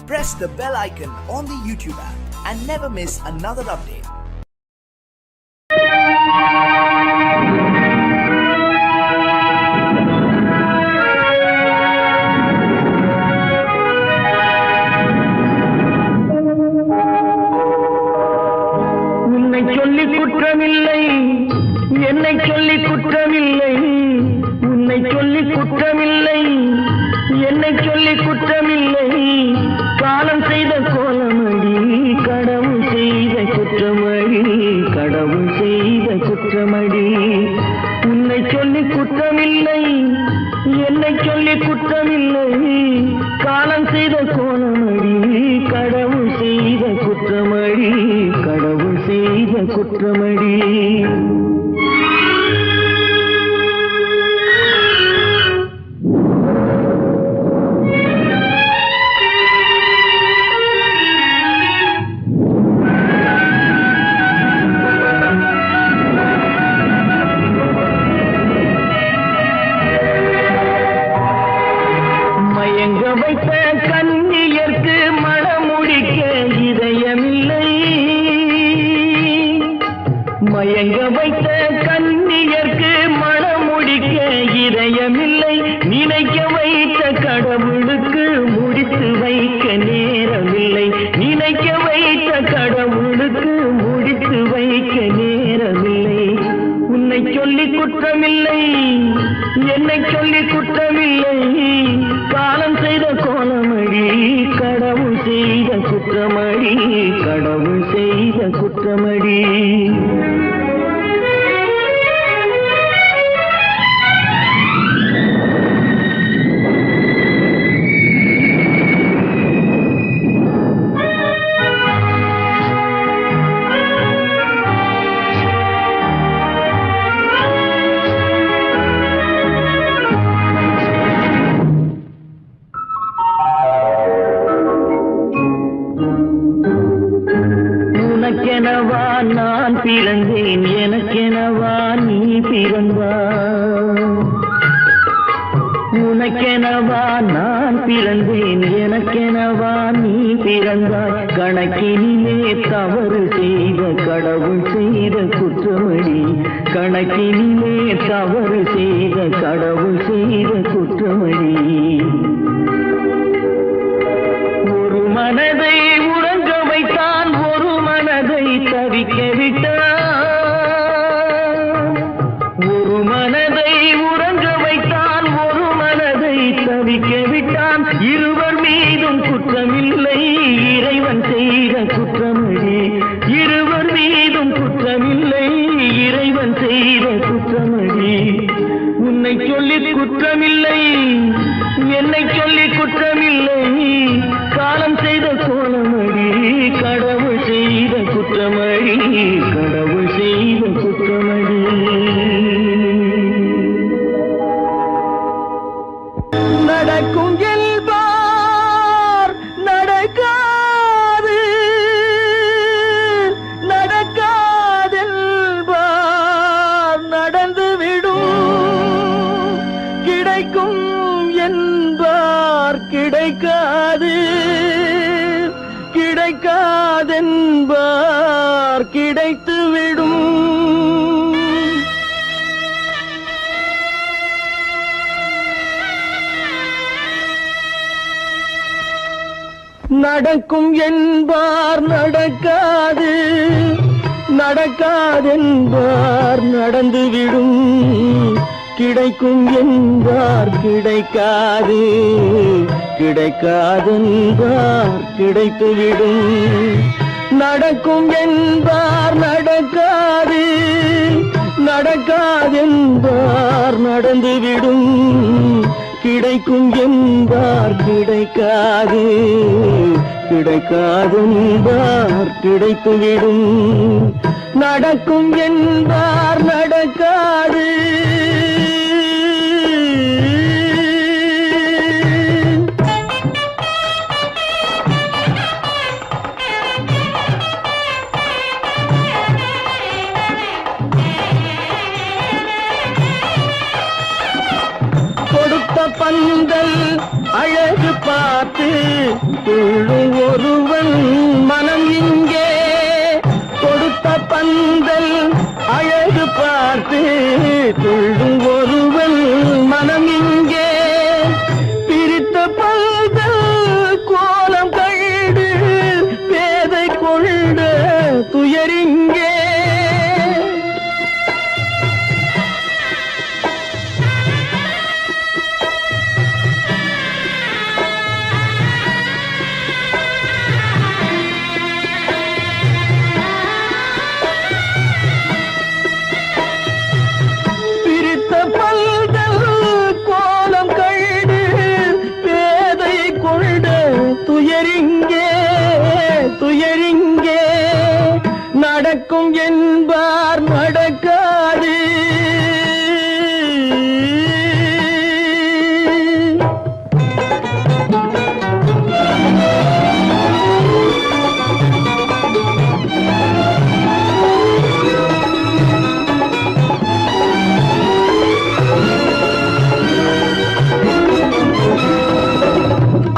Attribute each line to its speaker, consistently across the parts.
Speaker 1: press the bell icon on the YouTube app and never miss another update.
Speaker 2: என்னை சொல்லி குற்றமில்லை, உன்னை சொல்லி குற்றமில்லை, என்னை சொல்லி குற்றமில்லை. காலம் செய்த கோலமடி, கடவுள் செய்த குற்றமடி, கடவுள் செய்த குற்றமடி. உன்னை சொல்லி குற்றமில்லை, என்னை சொல்லி குற்றமில்லை. காலம் செய்த கோலமடி, கடவுள் செய்த குற்றமடி, கடவுள் செய்த குற்றமடி. மயங்க வைத்த கண்ணியர்க்கு மனமுடிக்க இதயமில்லை, மயங்க வைத்த கண்ணியர்க்கு மனமுடிக்க இதயமில்லை. நினைக்க வைத்த கடவுளுக்கு முடித்து வைக்க நேரமில்லை, நினைக்க வைத்த கடவுளுக்கு முடித்து வைக்க நேரமில்லை. உன்னை சொல்லி குற்றமில்லை, என்னை சொல்லி குற்றமில்லை. காலம் செய்த கோலமடி, கடவுள் செய்த குற்றமடி, கடவுள் செய்த குற்றமடி. உனக்கெனவா நான் பிறந்தேன், எனக்கெனவா நீ பிறந்தாய். உனக்கெனவா நான் பிறந்தேன், எனக்கெனவா நீ பிறந்தாய். கணக்கினிலே தவறு செய்த கடவுள் செய்த குற்றமடி, கணக்கினிலே தவறு செய்த கடவுள் செய்த குற்றமடி. ஒரு மனதை உறங்க வைத்தான், ஒரு மனதை தவிக்க விட்டான். ஒரு மனதை உறங்க வைத்தான், ஒரு மனதை தவிக்க விட்டான். இருவர் மீதும் குற்றமில்லை, இறைவன் செய்த குற்றமடி. இருவர் மீதும் குற்றமில்லை, இறைவன் செய்த குற்றமடி. உன்னை சொல்லி குற்றமில்லை, என்னை சொல்லி குற்றமில்லை. காலம் செய்த கோலமடி, கடவுள் செய்த குற்றமடி, கடவுள் செய்த குற்றமடி. நடக்கும் என்பார் நடக்காது, நடக்காதென்பார் நடந்துவிடும். கிடைக்கும் என்பார் கிடைக்காது, கிடைக்காதென்பார் கிடைத்துவிடும். நடக்கும் என்பார் நடக்காது, நடக்காதென்பார் நடந்துவிடும். கிடைக்கும் என்பார் கிடைக்காது, கிடைக்காதென்பார் கிடைத்துவிடும். நடக்கும் என்பார் நடக்காது, நடக்காதென்பார் நடந்துவிடும். கிடைக்கும் என்பார் கிடைக்காது, கிடைக்காதென்பார் கிடைத்துவிடும். நடக்கும் என்பார் நடக்காது. பந்தல் அழகு பார்த்து துள்ளும் துயரிங்கே துயரிங்கே நடக்கும் என்பார் நடக்காது.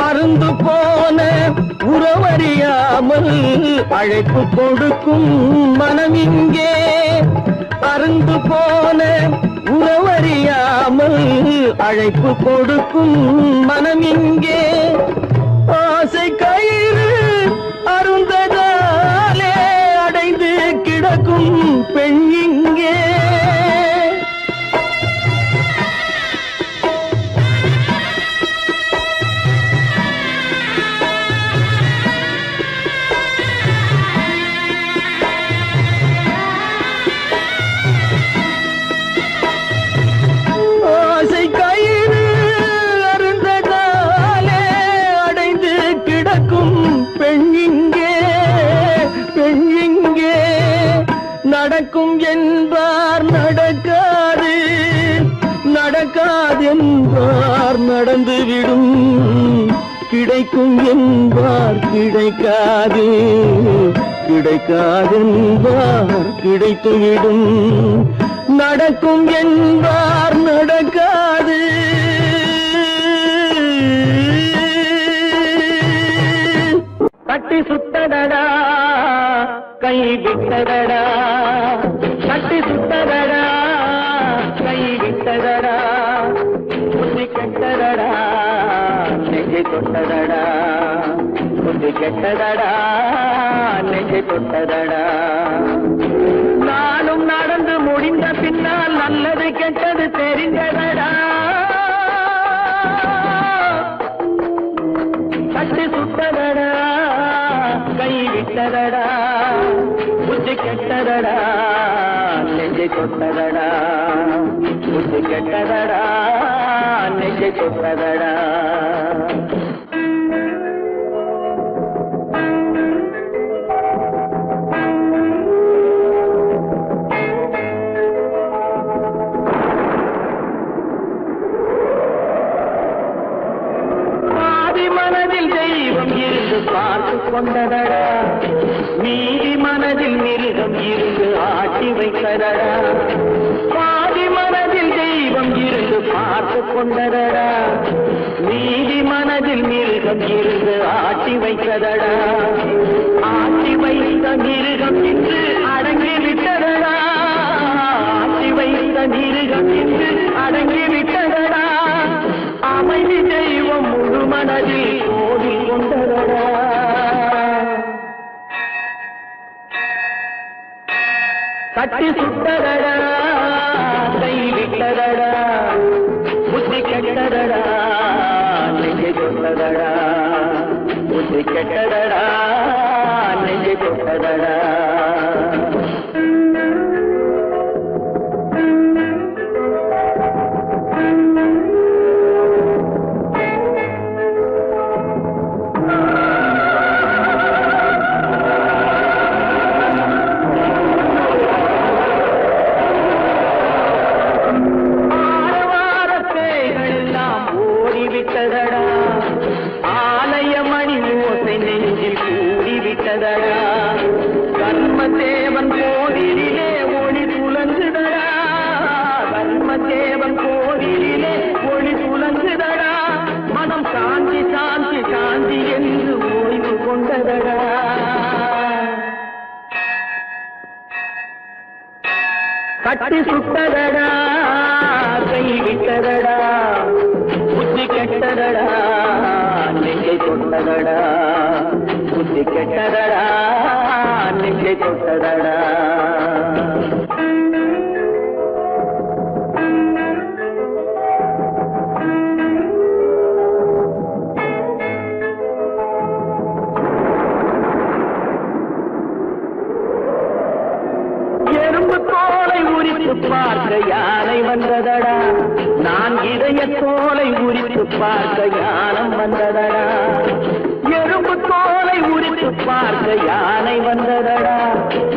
Speaker 2: அருந்து போன உறவறியாமல் அழைப்பு கொடுக்கும் மனம் இங்கே. அருந்து போன உறவறியாமல் அழைப்பு கொடுக்கும் மனம் இங்கே. ஆசை கயிறு அருந்ததாலே அடைந்து கிடக்கும் பெண் இங்கே. ஆசை கயிறு அருந்ததாலே அடைந்து கிடக்கும் பெண் இங்கே. பெண் இங்கே நடக்கும் என்பார் நடக்காது. நடக்காது என்பார் நடந்துவிடும். கிடைக்கும் என்பார் கிடைக்காது. கிடைக்காதென்பார் கிடைத்துவிடும். நடக்கும் என்பார் நடக்காது. கட்டி சுத்தடடா கை விட்டதடா. கட்டி சுத்தடடா கை விட்டதடா. புத்தி கெட்டதடா நெஞ்சை தொட்டதடா. புத்தி கெட்டதடா நெஞ்சை தொட்டதடா. நானும் நடந்து முடிந்த பின்னால் நல்லது கெட்டது தெரிந்ததடா. கட்டி சுட்டதடா கை விட்டதடா. புத்தி கெட்டதடா நெஞ்சை தொட்டதடா. புத்தி கெட்டதடா நெஞ்சை தொட்டதடா. மனதில் தெய்வம் இருந்து பார்த்து கொண்டதடா. மீதி மனதில் மிருகம் இருந்து ஆட்டி வைத்ததடா. பாதி மனதில் தெய்வம் இருந்து பார்த்து கொண்டதடா. மீதி மனதில் மிருகம் இருந்து ஆட்டி வைத்ததடா. ஆட்டி வைத்த மிருகம் இன்று அடங்கி விட்டதடா. ஆட்டி வைத்த மிருகம் இன்று அடங்கி விட்டதடா. அமைதி தெய்வம் முழு மனதில் கோடி கொண்டதடா. கட்டி சுட்டதடா கை விட்டதடா. புத்தி கெட்டதடா நெஞ்சை தொட்டதடா. புத்தி கெட்டதடா நெஞ்சை தொட்டதடா. ஆலயமணி ஓசை நெஞ்சில் கூடிவிட்டதடா. கர்மதேவன் கோவிலிலே ஒளி துலங்குதடா. கர்மதேவன் கோவிலிலே ஒளி துலங்குதடா. மனம் சாந்தி சாந்தி சாந்தி என்று ஓய்வு கொண்டதடா. கட்டி சுட்டதடா கை விட்டதடா. புத்தி கெட்டதடா நெஞ்சை தொட்டதடா. புத்தி கெட்டதடா நெஞ்சை தொட்டதடா. எறும்பு தோலை உரித்து பார்க்க யானை வந்ததடா. நான் இதய தோலை உரித்து பார்க்க யானம் வந்ததடா. யானை வந்ததடா,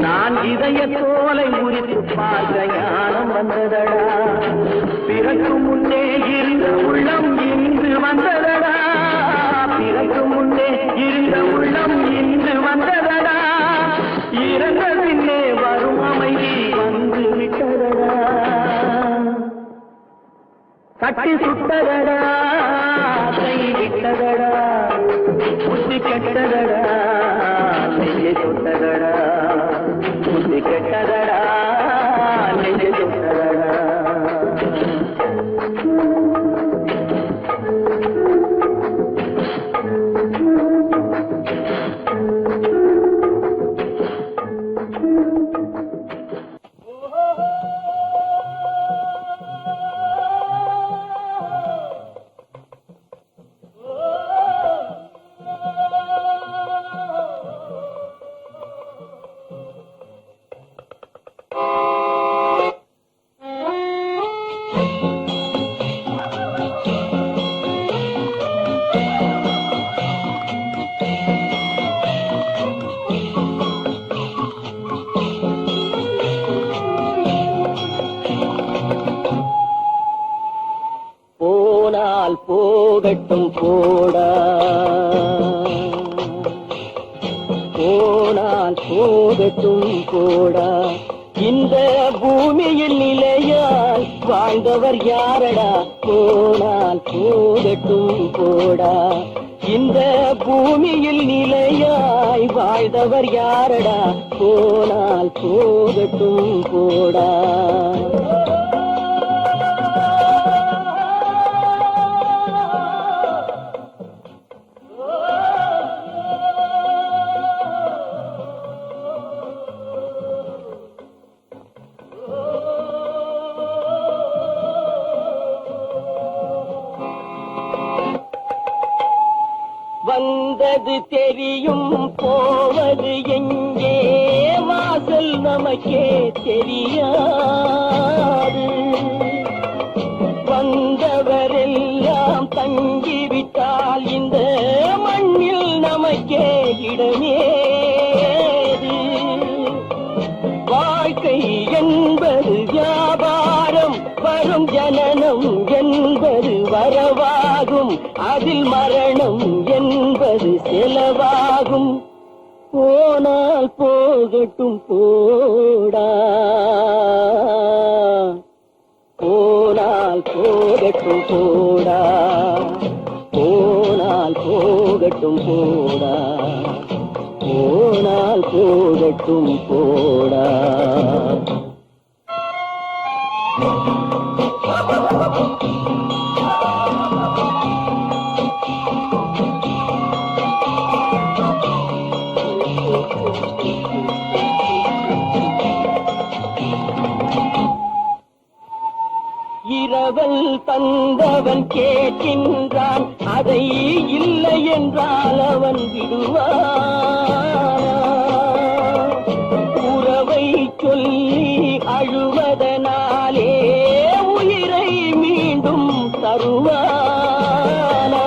Speaker 2: நான் இதய தோலை முறித்து பார்க்க ஞானம் வந்ததடா. பிறக்கும் முன்னே இருந்த உள்ளம் இன்று வந்ததடா, பிறக்கும் முன்னே இருந்த உள்ளம் இன்று வந்ததடா. இறந்த பின்னே வரும் அமைதி வந்து விட்டதடா. கட்டி சுட்டதடா, கை விட்டதடா, புத்தி கெட்டதடா, நெஞ்சை சுட்டதடா, புத்தி கெட்டதடா, நெஞ்சை சுட்டதடா. போனால் போகட்டும் போடா, போனால் போகட்டும் போடா. இந்த பூமியில் நிலையால் வாழ்ந்தவர் யாரடா, போனால் போகட்டும் போடா. இந்த பூமியில் நிலையாய் வாழ்ந்தவர் யாரடா, போனால் போகட்டும் போடா. வந்தது தெரியும், போவது எங்கே, வாசல் நமக்கே தெரியாது. வந்தவரெல்லாம் தங்கிவிட்டால் இந்த மண்ணில் நமக்கே இடமேது. வாழ்க்கை என்பது வியாபாரம், வரும் ஜனனம் என்பது வரவாகும், அதில் மரணம் என்பது செலவாகும். போனால் போகட்டும் போடா, போனால் போகட்டும் போடா, போனால் போகட்டும் போடா, போனால் போகட்டும் போடா. இரவல் தந்தவன் கேட்கின்றான், அதை இல்லை என்றால் அவன் விடுவான். உறவை சொல்லி அழுவதனாலே உயிரை மீண்டும் தருவானா.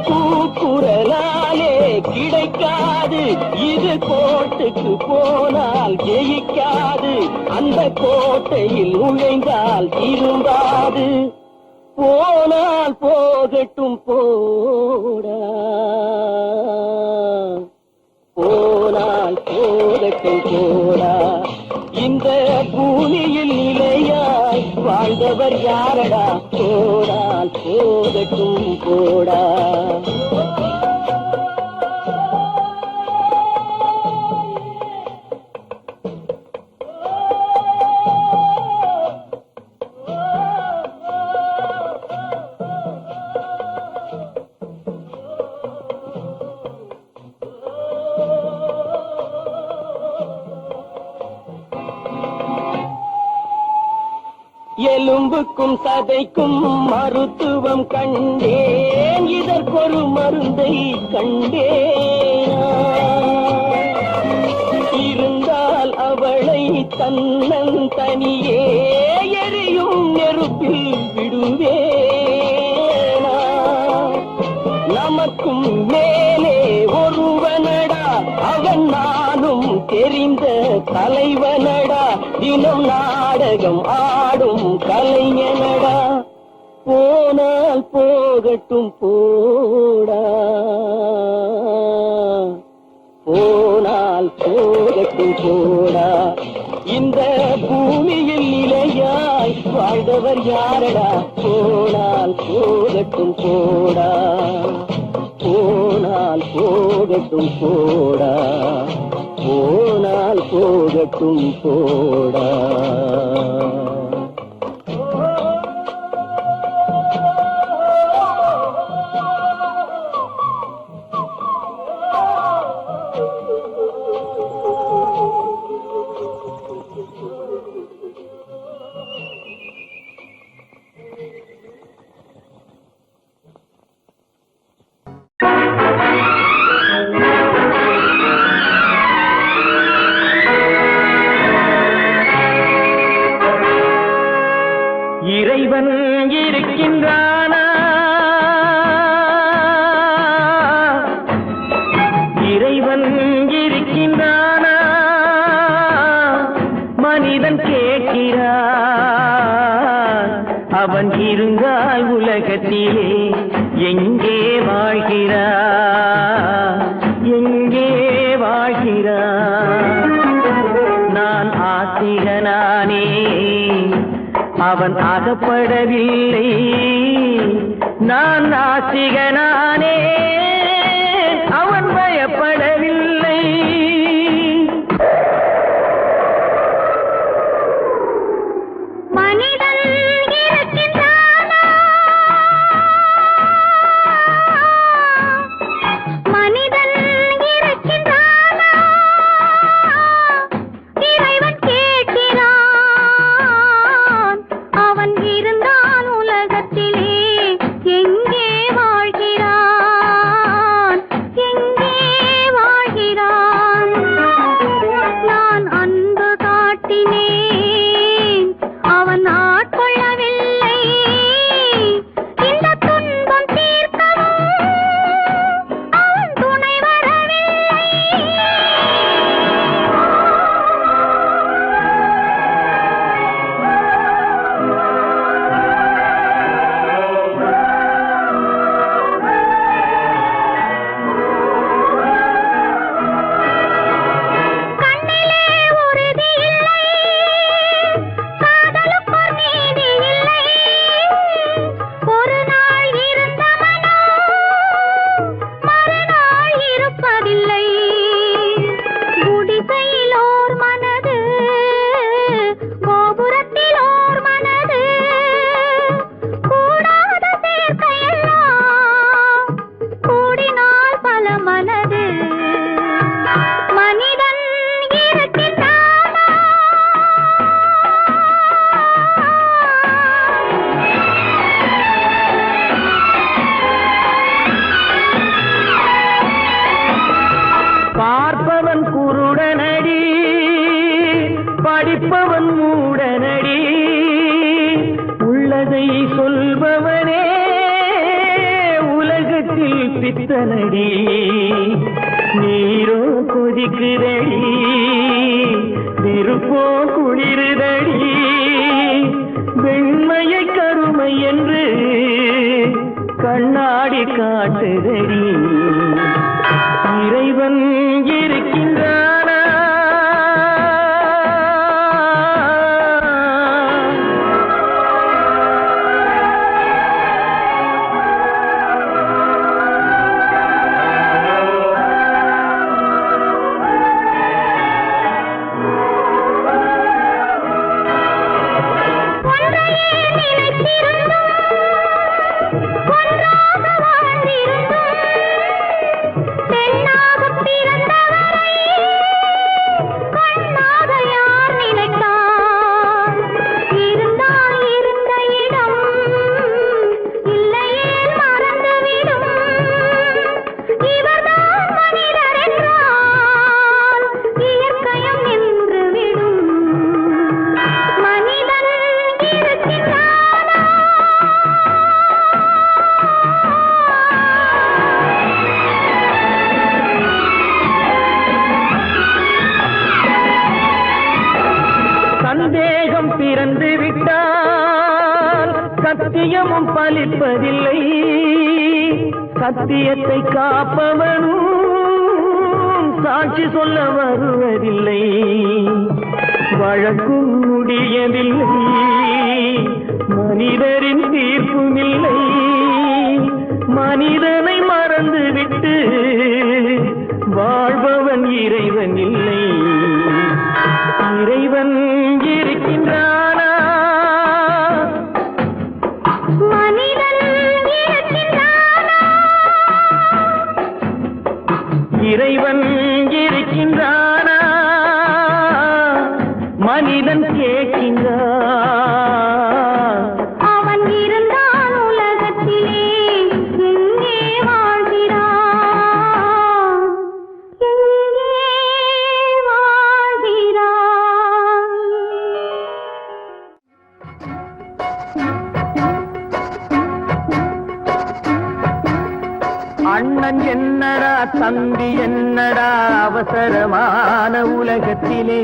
Speaker 2: கூக்குரலாலே கிடைக்காது, இது கோட்டைக்கு போனால் ஜெயிக்காது, அந்த கோட்டையில் நுழைந்தால் திரும்பாது. போனால் போகட்டும் போடா, போனால் போகட்டும் போடா. இந்த பூமியில் நிலையாய் வாழ்ந்தவர் யாரடா, போனால் போகட்டும் போடா. எலும்புக்கும் சதைக்கும் மருத்துவம் கண்டேன், இதற்கொரு மருந்தை கண்டேன். இருந்தால் அவளை தன்னன் தனியே எரியும் நெருப்பில் விடுவேனா. நமக்கும் மேலே ஒருவனடா அவன் நானும் தெரிந்த தலைவனடா தினம் நாடகம் ஆடும் கலைஞனடா போனால் போகட்டும் போடா போனால் போகட்டும் போடா இந்த பூமியில் நிலையாய் வாழ்ந்தவர் யாரடா போனால் போகட்டும் போடா போனால் போகட்டும் போடா போனால் போகட்டும் போடா இறைவன் இருக்கின்றானா இறைவன் இருக்கின்றானா மனிதன் கேட்கிறான் அவன் இருந்தால் உலகத்திலே எங்கே வாழ்கிறான் எங்கே வாழ்கிறான் நான் ஆத்திகனானே அவன் அகப்படவில்லை நான் நாத்திகனானே அவன் பயப்படவில்லை
Speaker 3: மனிதன் இருக்கின்றானா மனிதன் இருக்கின்றானா இறைவன் கேட்கிறான் அவன் இருந்தான் உலகத்திலே எங்கே வாழ்கிறான் எங்கே வாழ்கிறான் நான் அன்பு காட்டினேன் அவன் ஆட்கொள்ளவில்லை இந்த துன்பம் தீர்க்கவும் அவன் துணை வரவில்லை கண்ணிலே உறுதி இல்லை காதலுக்கோர் நீதி இல்லை ஒரு நாள் இருந்த மனம் மறுநாள் இருப்பதில்லை குடிசையில் ஓர் மனது கோபுரத்தில் ஓர் மனது கூடாத சேர்க்கையெல்லாம் கூடினால் பல மனது மனிதன் இருக்கின்றானா
Speaker 2: பார்ப்பவன் குருடனடி படிப்பவன் மூடனடி உள்ளதை சொல்பவனே உலகத்தில் பித்தனடி நீரோ கொதிக்குதடி நெருப்போ குளிருதடி வெண்மையை கருமை என்று கண்ணாடி காட்டுதடி இறைவன் இருக்கின்றானா
Speaker 3: ஒன்றையே நினைத்திருந்தும் ஒன்றாக வாழ்ந்திருந்தும் பெண்ணாகப் பிறந்த
Speaker 2: சத்தியமும் பலிப்பதில்லை, சத்தியத்தை காப்பவனும் சாட்சி சொல்ல வருவதில்லை. வழக்கும் முடியவில்லை, மனிதரின் தீர்ப்பும் இல்லை. மனிதனை மறந்துவிட்டு வாழ்பவன் இறைவன் இல்லை. இறைவன் இருக்கின்றானா?
Speaker 3: மனிதன் இருக்கின்றானா?
Speaker 2: இறைவன் இருக்கின்றானா? மனிதன் கேட்கின்றான்.
Speaker 3: அவன் இருந்தான் உலகத்திலே, எங்கே வாழ்கிறான்? எங்கே வாழ்கிறான்?
Speaker 2: அண்ணன் என்னடா தம்பி என்னடா அவசரமான உலகத்திலே,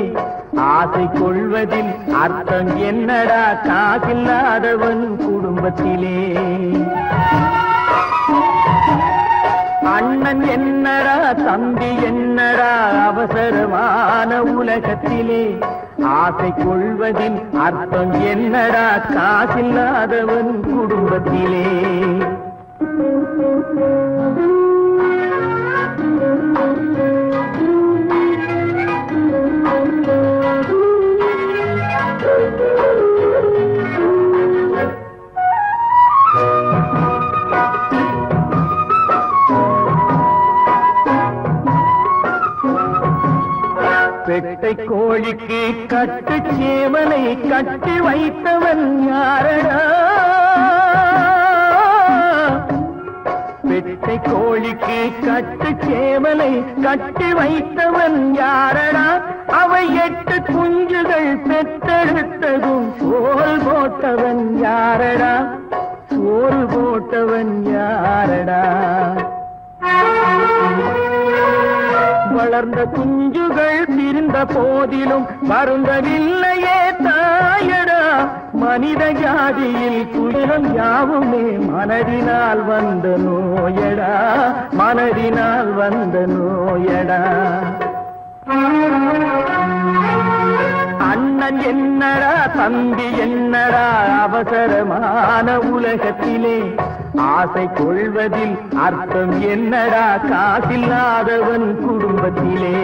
Speaker 2: ஆசை கொள்வதில் அர்த்தம் என்னடா காசில்லாதவன் குடும்பத்திலே. அண்ணன் என்னடா தம்பி என்னடா அவசரமான உலகத்திலே, ஆசை கொள்வதில் அர்த்தம் என்னடா காசில்லாதவன் குடும்பத்திலே. பெட்டை கோழிக்கு கட்டு சேவலை கட்டி வைத்தவன் யாரடா? பெட்டை கோழிக்கு கட்டு சேவலை கட்டி வைத்தவன் யாரடா? அவை 8 குஞ்சுகள் பெற்றெடுத்ததும் சோறு போட்டவன் யாரடா? சோறு போட்டவன் யாரடா? வளர்ந்த குஞ்சுகள் பிரிந்த போதிலும் வருந்தவில்லையே தாயடா. மனித ஜாதியில் துயரம் யாவுமே மனதினால் வந்த நோயடா, மனதினால் வந்த நோயடா. அண்ணன் என்னடா தம்பி என்னடா அவசரமான உலகத்திலே, ஆசை கொள்வதில் அர்த்தம் என்னடா காசில்லாதவன் குடும்பத்திலே.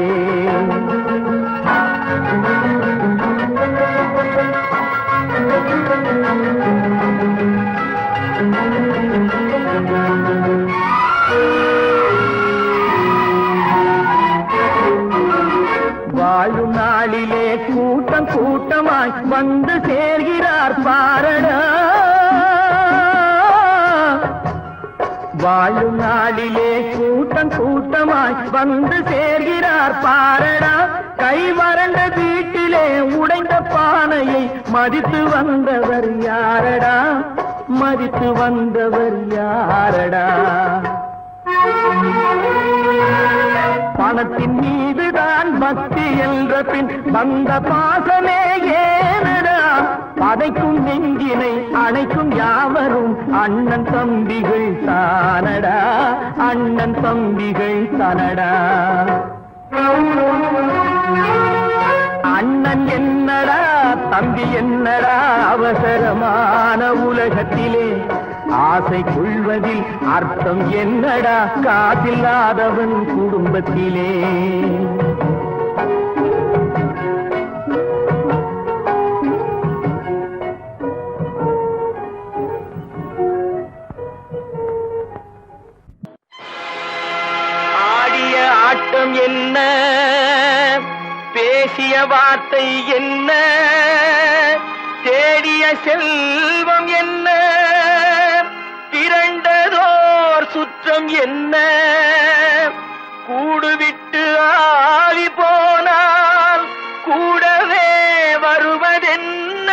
Speaker 2: வாழும் நாளிலே கூட்டம் கூட்டமாய் வந்து சேர்கிறார் பாரடா. வாழும் நாளிலே கூட்டம் கூட்டமாய் வந்து சேர்கிறார் பாரடா. கை வறண்ட வீட்டிலே உடைந்த பானையை மதித்து வந்தவர் யாரடா? மதித்து வந்தவர் யாரடா? பணத்தின் மீதுதான் பக்தி என்ற பின் வந்த பாசமே ஏனடா? பதைக்கும் நெஞ்சினை அணைக்கும் யாவரும் அண்ணன் தம்பிகள் தானடா, அண்ணன் தம்பிகள் தானடா. அண்ணன் என்னடா தம்பி என்னடா அவசரமான உலகத்திலே, ஆசை கொள்வதில் அர்த்தம் என்னடா காசில்லாதவன் குடும்பத்திலே. ஆடிய ஆட்டம் என்ன, பேசிய வார்த்தை என்ன, தேடிய செல்வம் என்ன, திரண்டதோர் சுற்றம் என்ன, கூடுவிட்டு ஆவி போனால் கூடவே வருவதென்ன.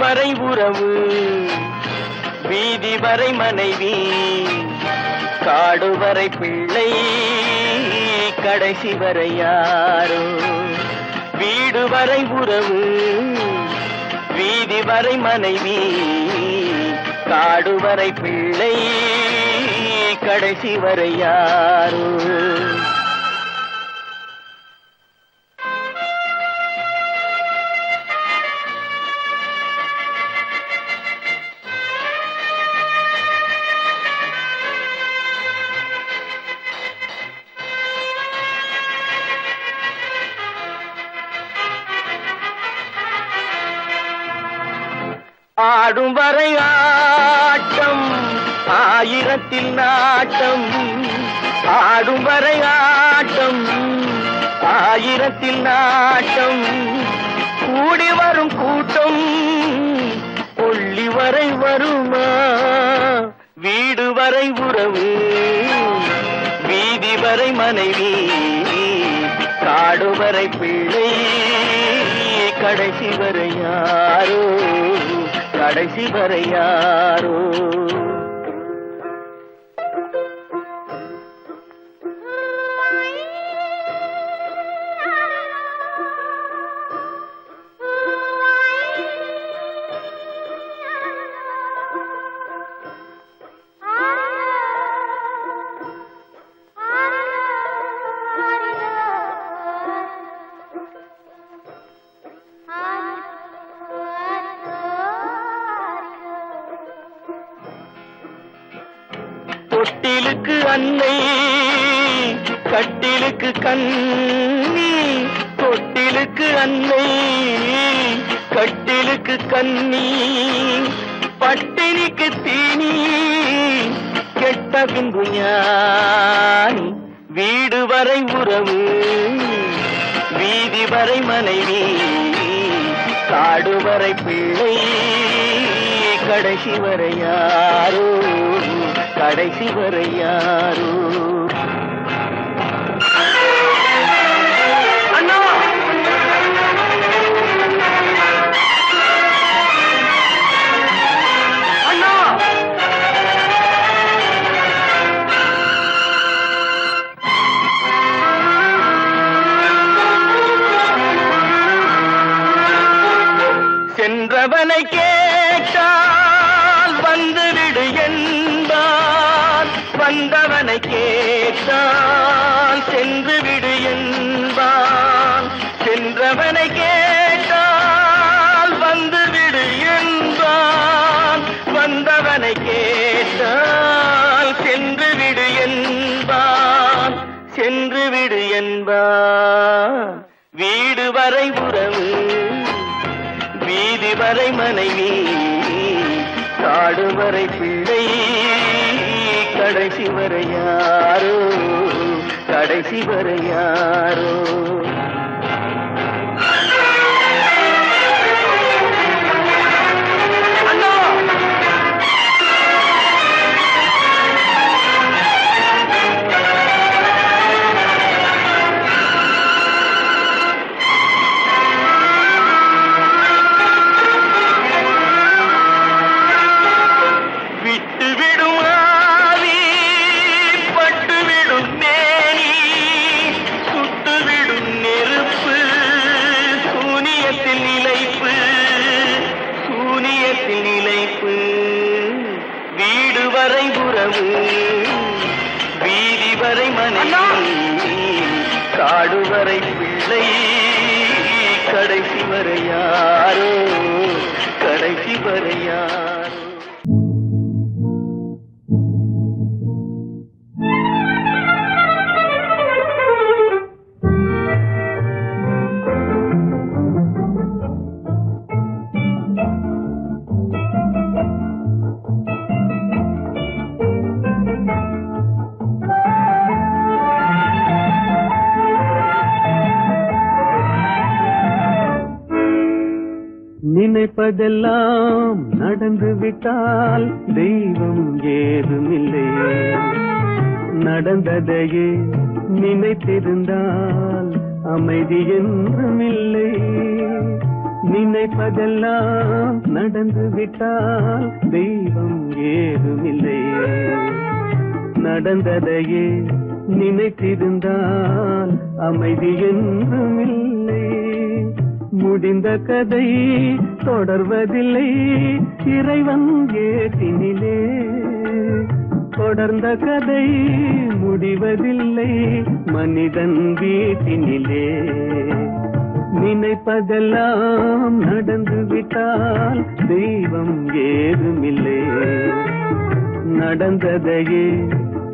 Speaker 2: வரை உறவு, வீதி வரை மனைவி, காடு வரை பிள்ளை, கடைசி வரை யாரோ. வீடு வரை உறவு, வீதி வரை மனைவி, காடு வரை பிள்ளை, கடைசி வரை யாரோ. ஆடும் வரை ஆட்டம், ஆயிரத்தில் நாட்டம். ஆடும் வரை ஆட்டம், ஆயிரத்தில் நாட்டம். கூடி வரும் கூட்டம் கொள்ளி வரை வருமா. வீடு வரை உறவு, வீதி வரை மனைவி, காடு வரை பிள்ளை, கடைசி வரை யாரோ, கடைசி வரை யாரோ. தொட்டிலுக்கு அன்னை, கட்டிலுக்கு கண்ணி. தொட்டிலுக்கு அன்னை, கட்டிலுக்கு கண்ணி. பட்டினிக்கு தீனி, கெட்ட பின்பு ஞானி. வீடு வரை உறவு, வீதி வரை மனைவி, காடு வரை பிள்ளை, கடைசி வரை யாரோ, கடைசி வரை யாரோ. அண்ணா, அண்ணா, சென்றவனை கேட்டால் வந்துவிடு என்பான், வந்தவனை கேட்டால் சென்று விடு என்பான். சென்றவனை கேட்டால் வந்துவிடு என்பான், வந்தவனை கேட்டால் சென்று விடு என்பான், சென்று விடு என்பான். வீடு வரை உறவு, வீதி வரை மனைவி, காடு வரை பிள்ளை, கடைசி வரை யாரோ, கடைசி வரை யாரோ. வீடு வரை உறவு, வீதி வரை மனைவி, காடு வரை பிள்ளை, கடைசி வரை யாரோ, கடைசி வரை யாரோ. நினைப்பதெல்லாம் நடந்து விட்டால் தெய்வம் ஏதுமில்லை, நடந்ததையே நினைத்திருந்தால் அமைதி என்றுமில்லை. நினைப்பதெல்லாம் நடந்து விட்டால் தெய்வம் ஏதுமில்லை. நடந்ததையே நினைத்திருந்தால் அமைதி என்றுமில்லை. முடிந்த கதை தொடர்வதில்லை இறைவன் ஏற்றினிலே. தொடர்ந்த கதை முடிவதில்லை மனிதன் வீட்டினிலே. நினைப்பதெல்லாம் நடந்து விட்டால் தெய்வம் ஏதுமில்லை. நடந்ததையே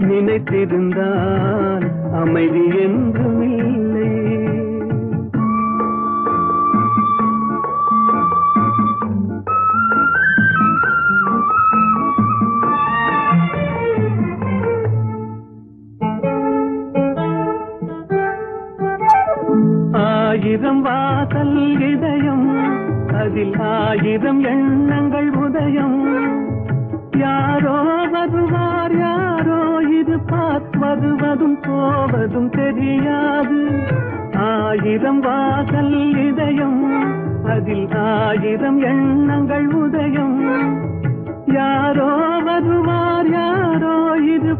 Speaker 2: நினைத்திருந்தால் அமைதி என்றுமில்லை. ஆயிரம் வாசல் இதயம் அதில் ஆயிரம் எண்ணங்கள் உதயம். யாரோ வருவார் யாரோ இது வருவதும் போவதும் தெரியாது. ஆயிரம் வாசல் இதயம் அதில் ஆயிரம் எண்ணங்கள் உதயம். யாரோ வருவார் யாரோ இது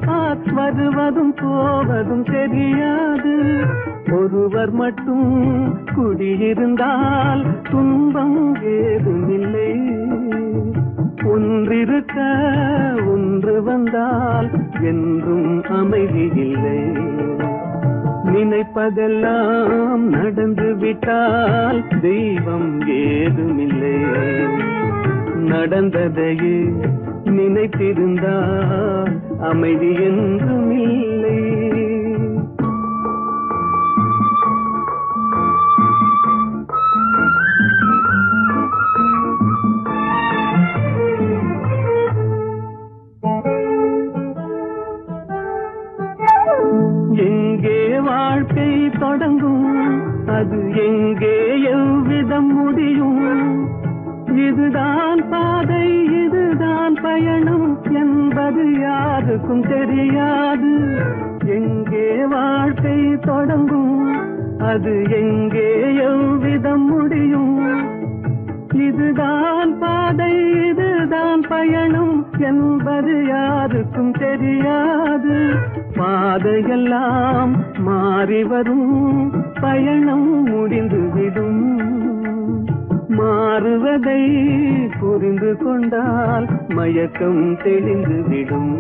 Speaker 2: வருவதும் போவதும் தெரியாது. ஒருவர் மட்டும் குடியிருந்தால் துன்பம் ஏதுமில்லை. ஒன்றிருக்க ஒன்று வந்தால் என்றும் அமைதி இல்லை. நினைப்பதெல்லாம் நடந்து விட்டால் தெய்வம் ஏதுமில்லை. நடந்ததையே நினைத்திருந்தால் அமைதி என்றுமில்லை. எங்கே வாழ்க்கை தொடங்கும் அது எங்கே எவ்விதம் முடியும். இதுதான் பாதை இதுதான் பயணம் என்பது யாருக்கும் தெரியாது. எங்கே வாழ்க்கை தொடங்கும் அது எங்கே எவ்விதம் முடியும். இதுதான் பாதை இதுதான் பயணம் என்பது யாருக்கும் தெரியாது. பாதையெல்லாம் மாறி வரும் பயணம் முடிந்துவிடும். மாறுவதை புரிந்து கொண்டால் மயக்கம் தெளிந்துவிடும்.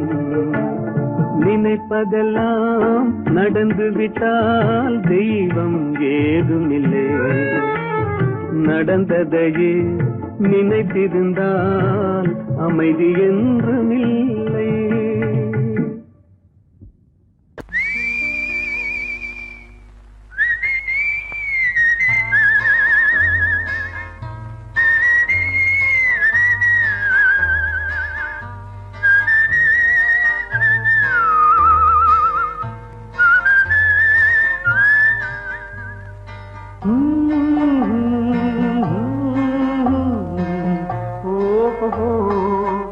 Speaker 2: நினைப்பதெல்லாம் நடந்து விட்டால் தெய்வம் ஏதுமில்லை. நடந்ததையே நினைத்திருந்தால் அமைதி என்றுமில்லை.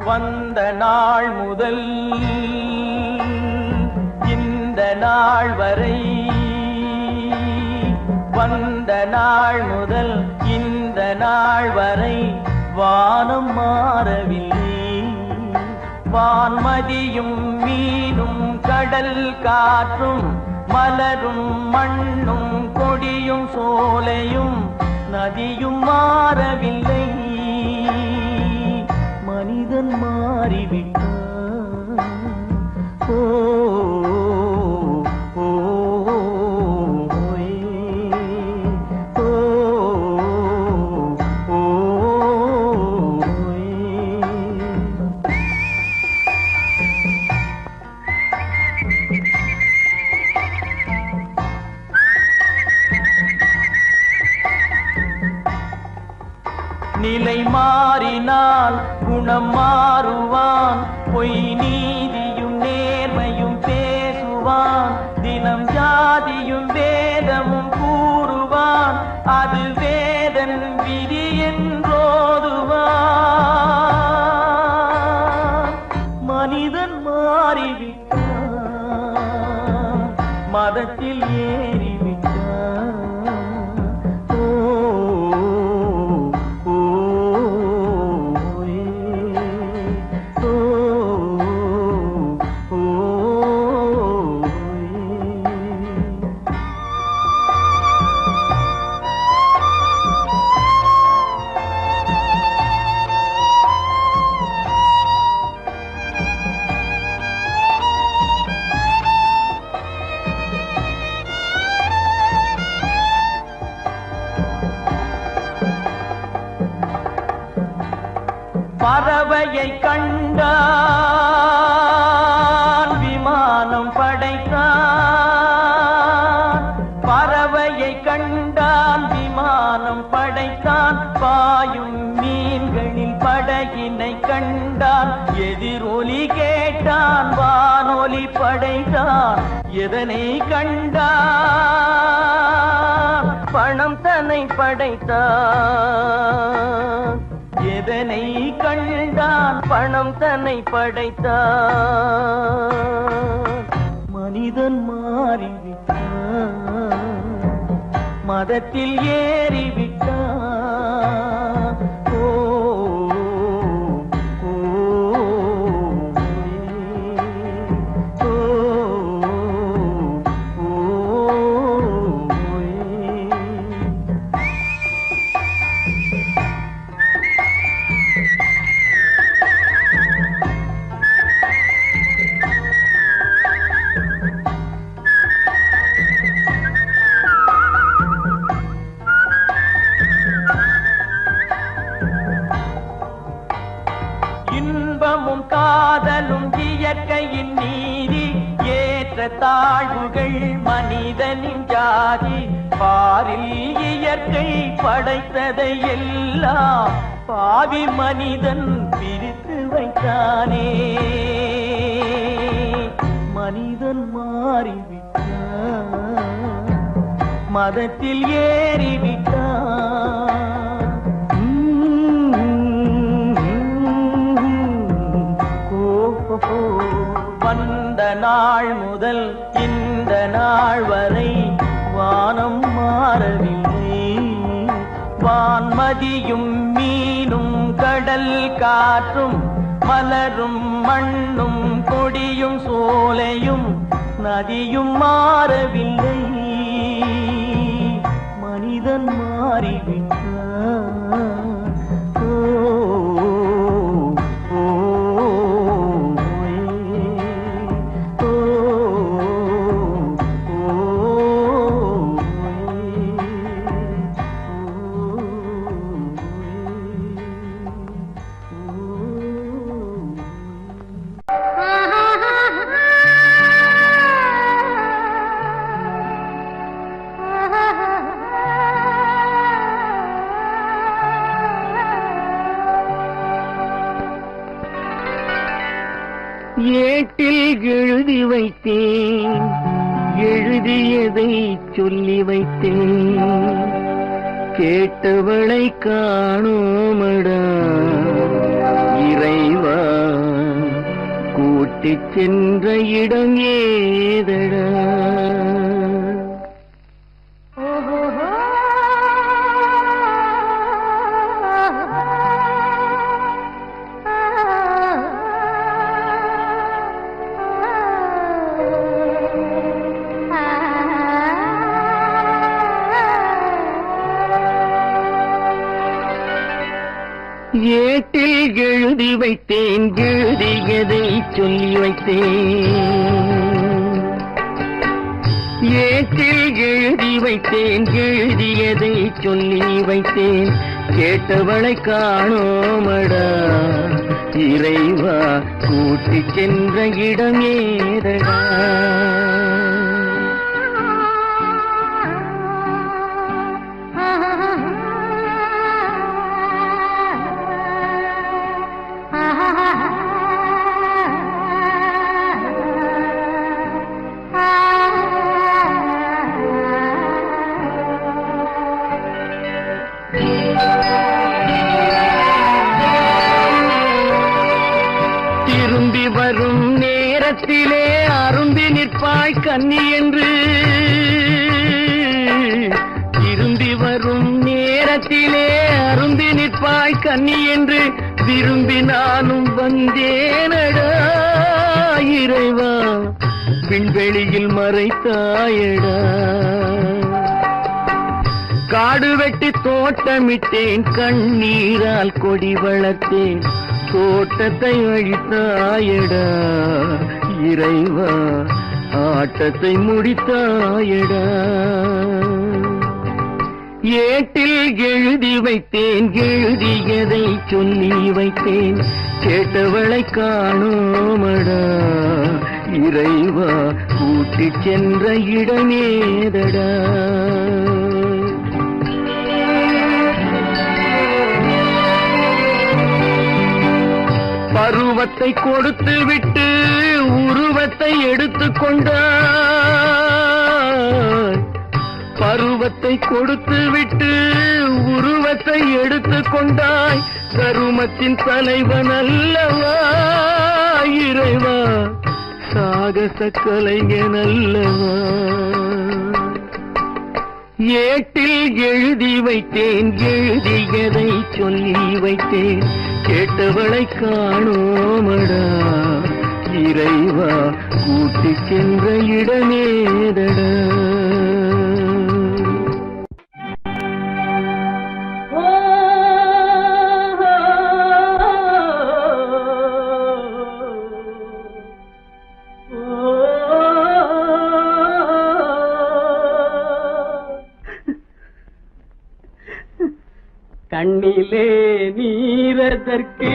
Speaker 4: வந்த நாள் முதல் இந்த நாள் வரை, வந்த நாள் முதல் இந்த நாள் வரை வானம் மாறவில்லை. வான்மதியும் மீனும் கடல் காற்றும் மலரும் மண்ணும் கொடியும் சோலையும் நதியும் மாறவில்லை. மனிதன் மாறிவிட்டான். ஓ ஓ ஓ ஓ நிலை மாறினால் குணம் மாறுவான். பொய் நீதியும் நேர்மையும் பேசுவான். தினம் ஜாதியும் வேதமும் கூறுவான். அது வேதன் விதி என்றோதுவான். மனிதன் மாறிவிட்டான். மதத்தில் ஏறிவிட்டான். ஓ பறவையை கண்டான் விமானம் படைத்தான். பறவையை கண்டான் விமானம் படைத்தான். பாயும் மீன்களில் படகினை கண்டான். எதிரொலி கேட்டான் வானொலி படைத்தான். எதனை கண்டான்? பணம் தன்னை படைத்தான். எதனை கண்டான்? பணம் தன்னை படைத்தான். மனிதன் மாறிவிட்டான், மதத்தில் ஏறிவிட்டான். ஓ ஓ, ஓ, ஓ, இன்பமும் காதலும் இயற்கையின் நீதி. ஏற்ற தாழ்வுகள் மனிதனின் ஜாதி. பாரில் இயற்கை படைத்ததை எல்லாம் பாவி மனிதன் பிரித்து வைத்தானே. மனிதன் மாறிவிட்டான், மதத்தில் ஏறிவிட்டான். வந்த நாள் முதல் இந்த நாள் வரை வானம் மாறவில்லை. வான்மதியும் மீனும் கடல் காற்றும் மலரும் மண்ணும் கொடியும் சோலையும் நதியும் மாறவில்லை. மனிதன் மாறிவிட்டான்.
Speaker 2: ஏட்டில் எழுதி வைத்தேன், எழுதியதை சொல்லி வைத்தேன். கேட்டவளை காணோமடா இறைவா, கூட்டிச் சென்ற இடம் ஏதடா. ஏட்டில் எழுதி வைத்தேன், எழுதியதை சொல்லி வைத்தேன். ஏட்டில் எழுதி வைத்தேன், எழுதியதை சொல்லி வைத்தேன். கேட்டவளை காணோமடா இறைவா, கூட்டிச் சென்ற இடம் ஏதடா. திரும்பி வரும் நேரத்திலே அரும்பி நிற்பாய் கன்னி என்று. திரும்பி வரும் நேரத்திலே அரும்பி நிற்பாய் கன்னி என்று விரும்பி நானும் வந்தேனடா இறைவா, விண்வெளியில் மறைத்தாயடா. காடு வெட்டி தோட்டமிட்டேன், கண்ணீரால் கொடி வளர்த்தேன். தோட்டத்தை அழித்தாயடா இறைவா, ஆட்டத்தை முடித்தாயடா.
Speaker 4: ஏட்டில் எழுதி வைத்தேன், எழுதியதை சொல்லி வைத்தேன், கேட்டவளை காணோமடா இறைவா, கூட்டிச் சென்ற இடமேதடா. பருவத்தை கொடுத்து விட்டு உருவத்தை எடுத்துக் கொண்டாய், பருவத்தை கொடுத்து விட்டு உருவத்தை எடுத்துக் கொண்டாய், கருமத்தின் தலைவன் அல்லவா இறைவா, சாகச கலைஞன் அல்லவா. ஏட்டில் எழுதி வைத்தேன், எழுதியதை சொல்லி வைத்தேன், கேட்டவளை காணோமடா இறைவா, கூட்டிச் சென்ற இடமேதடா.
Speaker 2: கண்ணிலே நீரதற்கு,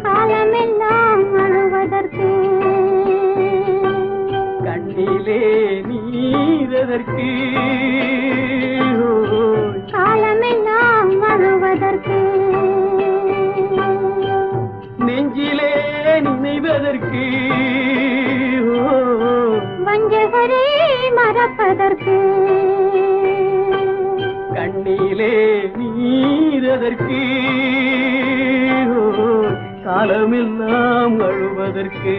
Speaker 3: காலமெல்லாம் அழுவதற்கு,
Speaker 2: கண்ணிலே நீரதற்கு,
Speaker 3: காலமெல்லாம் அழுவதற்கு,
Speaker 2: நெஞ்சிலே நினைவதற்கு,
Speaker 3: வஞ்சகரே மறப்பதற்கு,
Speaker 2: கண்ணிலே நீரதற்கு, காலமெல்லாம் அழுவதற்கு.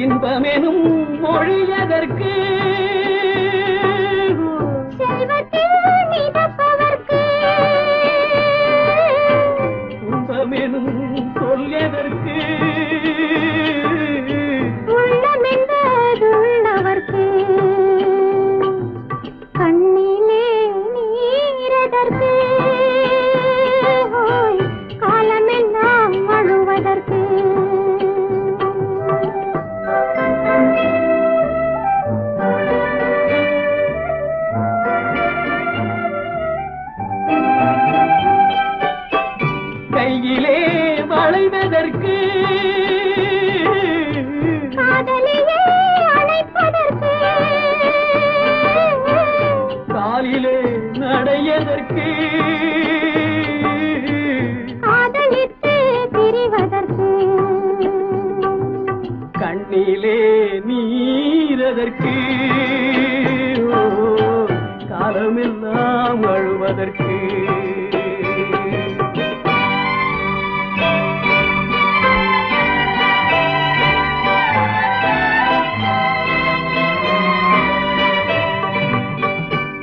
Speaker 2: இன்பமெனும் மொழியதற்கு,
Speaker 3: செல்வத்தில் மிதப்பதற்கு,
Speaker 2: துன்பமெனும் சொல்லியதற்கு,
Speaker 3: உள்ளமென்பதுள்ளவர்க்கு, கண்ணிலே நீரதற்கு, காலமெல்லாம் அழுவதற்கு.
Speaker 2: கையிலே வளைவதற்கு,
Speaker 3: காதலியே அழைப்பதற்கு,
Speaker 2: காலிலே நடையதற்கு,
Speaker 3: காதலித்து பிரிவதற்கு,
Speaker 2: கண்ணிலே நீரதற்கு, காலமெல்லாம் அழுவதற்கு.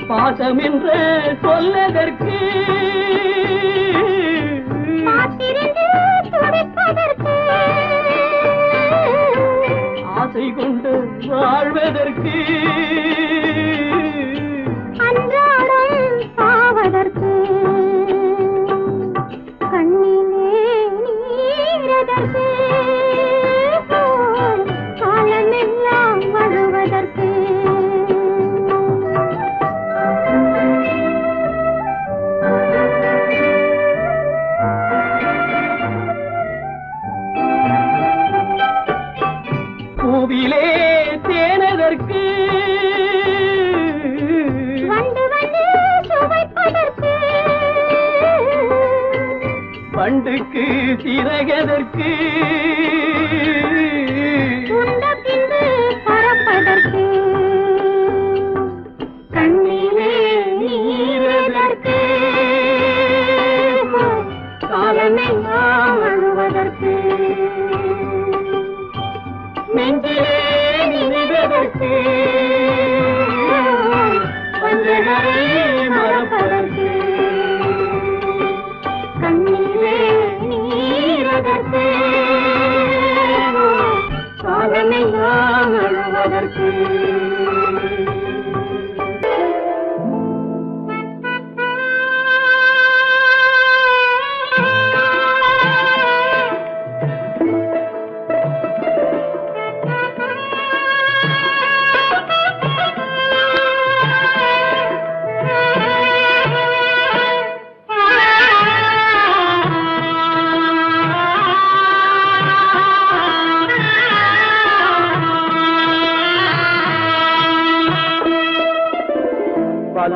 Speaker 2: பாசம் என்று சொல்லதற்கு,
Speaker 3: காத்திருந்து துடிப்பதற்கு,
Speaker 2: ஆசை கொண்டு வாழ்வதற்கு,
Speaker 3: அன்றாடம் சாவதற்கு, கண்ணிலே நீரதற்கு, காலமெல்லாம் அழுவதற்கு.
Speaker 2: பூவிலே தேனதற்கு,
Speaker 3: வந்து வந்து சுவைப்பதற்கு,
Speaker 2: பண்டுக்கு சிறகதற்கு,
Speaker 3: உண்ட பின்பு பறப்பதற்கு, கண்ணிலே நீரதற்கு, காலமெல்லாம் அழுவதற்கு,
Speaker 2: நெஞ்சிலே நினைவதற்கு, வஞ்சகரை மறப்பதற்கு,
Speaker 3: கண்ணிலே நீரதற்கு, காலமெல்லாம் அழுவதற்கு.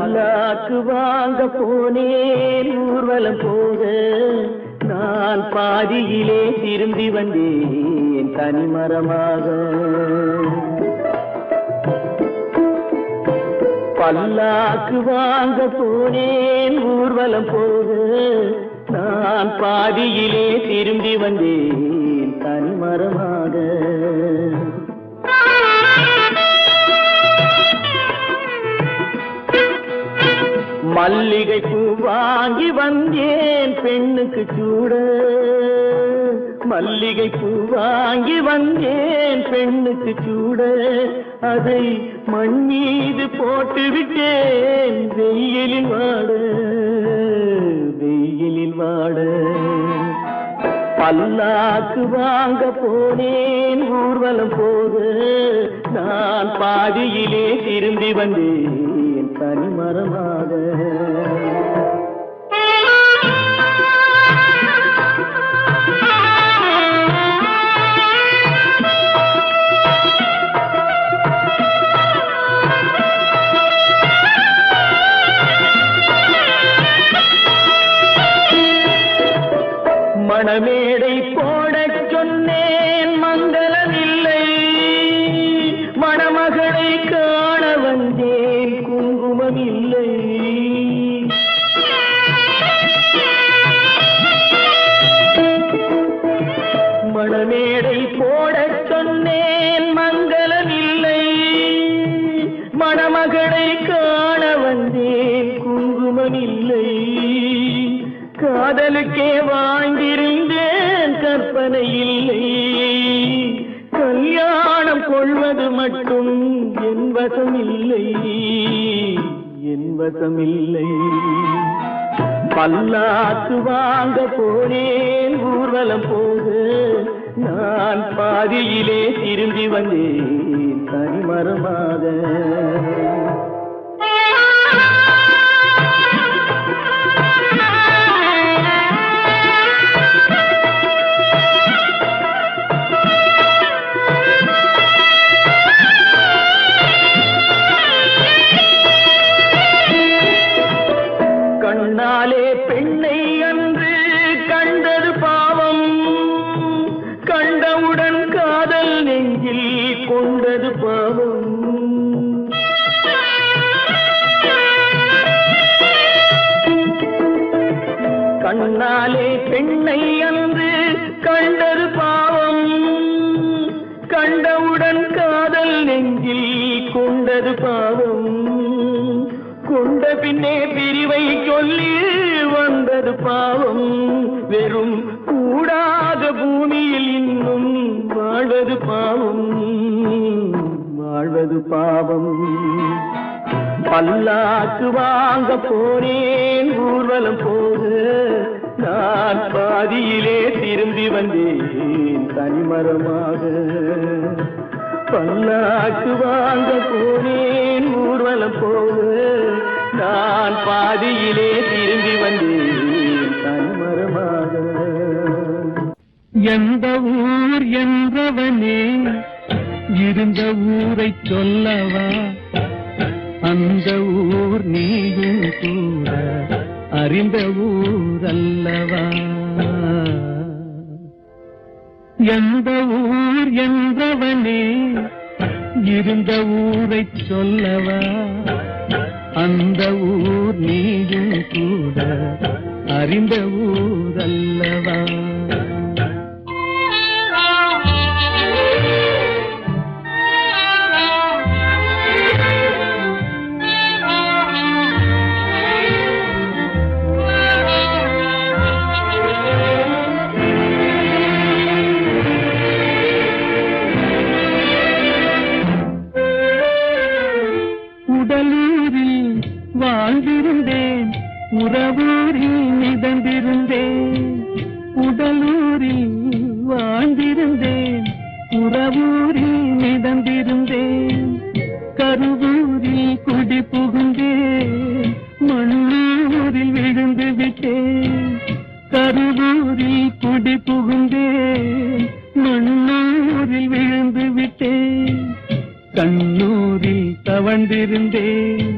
Speaker 2: பல்லாக்கு வாங்க போனேன் ஊர்வலம் போக நான் பாதியிலே திரும்பி வந்தேன் தனிமரமாக. பல்லாக்கு வாங்க போனேன் ஊர்வலம் போக நான் பாதியிலே திரும்பி வந்தேன் தனிமரமாக. மல்லிகை பூ வாங்கி வந்தேன் பெண்ணுக்கு சூட, மல்லிகை பூ வாங்கி வந்தேன் பெண்ணுக்கு சூட, அதை மண் மீது போட்டு விட்டேன் வெயிலில் வாட, வெயிலில் வாட. பல்லாக்கு வாங்க போனேன் ஊர்வலம் போக நான் பாதியிலே திரும்பி வந்தேன் தனிமரமாக. மணமேடை போடச் சொன்னேன் மங்களமில்லை, மணமகளை காண வந்தேன் குங்குமம் இல்லை. மணமேடை போடச் சொன்னேன் மங்களமில்லை, மணமகளை காண வந்தேன் குங்குமம் இல்லை. காதலுக்கே வாழ்ந்திருந்தேன் கற்பனை இல்லை, கல்யாணம் கொள்வது மட்டும் என் வசம் இல்லை, என் வசம் இல்லை. பல்லாக்கு வாங்க போனேன் ஊர்வலம் போக நான் பாதியிலே திரும்பி வந்தேன் தனிமரமாக. கண்ணாலே பெண்ணை அன்று கண்டது பாவம், கண்டவுடன் காதல் நெஞ்சில் கொண்டது பாவம். கண்ணாலே பெண்ணை அன்று கண்டது பாவம், கண்டவுடன் காதல் நெஞ்சில் கொண்டது பாவம். கொண்ட பின்னே பிரிவை சொல்லி வந்தது பாவம், வெறும் கூடாத பூமியில் இன்னும் வாழ்வது பாவம், வாழ்வது பாவம். பல்லாக்கு வாங்க போனேன் ஊர்வலம் போக நான் பாதியிலே திரும்பி வந்தேன் தனிமரமாக. பல்லாக்கு வாங்க போனேன் ஊர்வலம் போக நான் பாதியிலே திரும்பி வந்தேன் தனிமரமாக.
Speaker 4: எந்த ஊர் என்றவனே இருந்த ஊரை சொல்லவா, அந்த ஊர் நீயும் கூட அறிந்த ஊர் அல்லவா. எந்த ஊர் என்றவனே இருந்த ஊரை சொல்லவா, அந்த ஊர் நீயும் கூட அறிந்த ஊர் அல்லவா. உடலூரில் வாழ்ந்திருந்தேன், உறவூரில் மிதந்திருந்தேன். உடலூரில் வாழ்ந்திருந்தேன், உறவூரில் மிதந்திருந்தேன். கருவூரில் குடி புகுந்தேன், மண்ணூரில் விழுந்து விட்டேன். கருவூரில் குடி புகுந்தேன், மண்ணூரில் விழுந்து விட்டேன். கண்ணூரில் தவழ்ந்திருந்தேன்,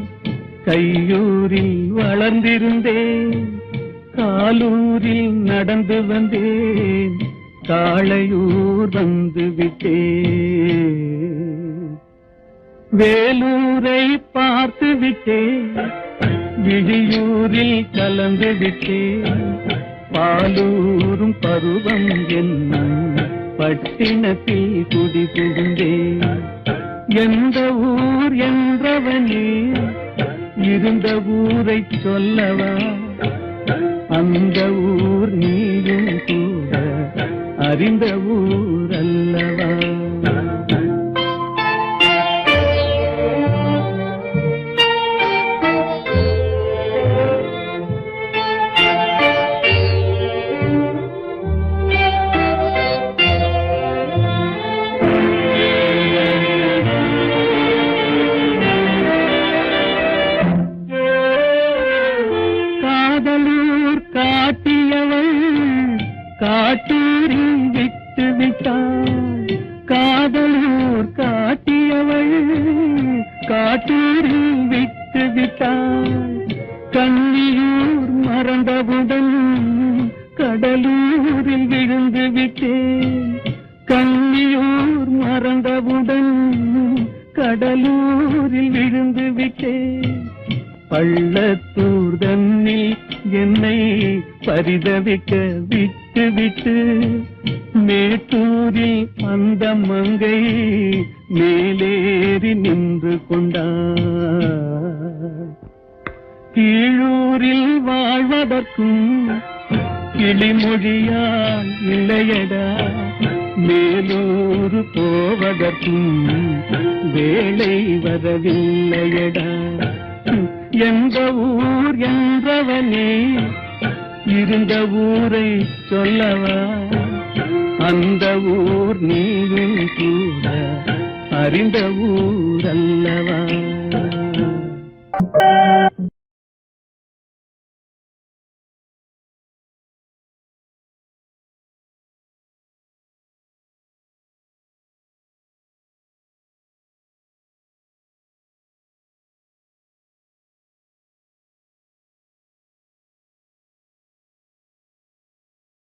Speaker 4: கையூரில் வளர்ந்திருந்தேன், காலூரில் நடந்து வந்தேன், காளையூர் வந்து விட்டேன். வேலூரை பார்த்து விட்டேன், விழியூரில் கலந்து விட்டேன், பாலூரும் பருவம் என்னும் பட்டினத்தில் குடி புகுந்தேன். எந்த ஊர் என்றவனே இருந்த ஊரை சொல்லவா, அந்த ஊர் நீயும் கூட அறிந்த ஊர் அல்லவா. காட்டியவள் காட்டூரில் விட்டு விட்டாள், காதலூர் காட்டியவள் காட்டூரில் விட்டு விட்டாள். கண்ணியூர் மறந்தவுடன் கடலூரில் விழுந்து விட்டேன், கண்ணியூர் மறந்தவுடன் கடலூரில் விழுந்து விட்டேன். பள்ளத்தூர் தன்னில் என்னை பரிதவிக்க விட்டு விட்டு மேட்டூரில் அந்த மங்கை மேலேறி நின்று கொண்டார். கீழூரில் வாழ்வதற்கும் கிளிமொழியால் இல்லையடா, மேலூர் போவதற்கும் வேலை வரவில்லையடா. எந்த ஊர் என்றவனே இருந்த ஊரை சொல்லவா, அந்த ஊர் நீயும் கூட அறிந்த ஊர் அல்லவா.